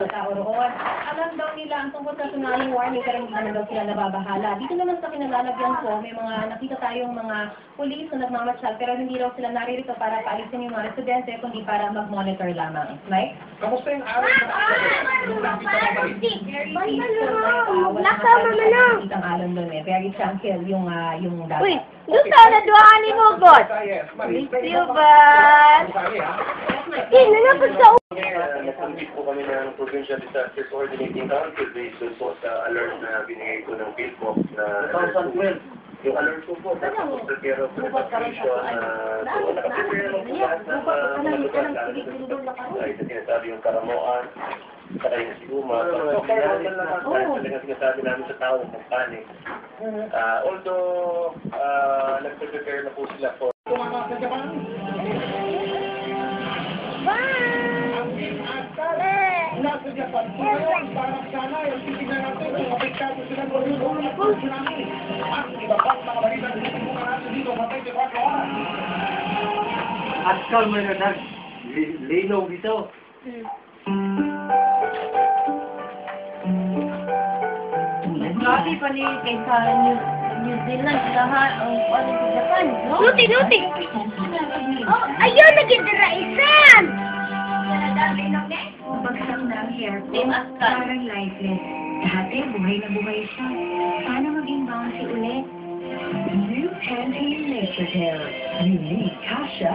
tao roon. Alam daw nila ang tungkol sa tsunami warning pero hindi naman daw sila nababahala. Dito naman sa kinalalagyan ko, may mga nakita tayong mga pulis na nagmamatsal pero hindi raw sila naririto para paalisin yung mga residente kundi para mag-monitor lamang. Mike? Kamusta yung araw na Nakama na. Ang alon doon eh. Very tranquil yung dagat. Uy, doon sana duhaan ni mo, God. Silvan. Nalapad sa Nag-compete po kami ng Provincial Disaster Coordinating Council based po sa alert na binigay ko ng PhilPOC na yung alert ko po, tapos prepare of evacuation so nakaprepare naman po lahat ng mga lugar kahit na sinasabi yung Karamoan, saka yung Siguma. So kaya naman lahat kahit talagang sinasabi namin sa tao ng panic. Although nagpe-prepare na po sila for nasa Japan. Ngayon, parang sana, yung titignan natin kung apektado sila ng tsunami. At iba pang mga balita na titignan natin dito, matay sa 4 oras. Askal mo na linaw dito. Grabe pa ni kaysa New Zealand, lahat ang ano sa Japan, no? Luti! Oh, ayun, nagindira isan! Bagsak na ang hairpin at parang lifeless. Dati, buhay na buhay siya. Paano maging bouncy ulit? New Pantene Nature Care. Unique Kasha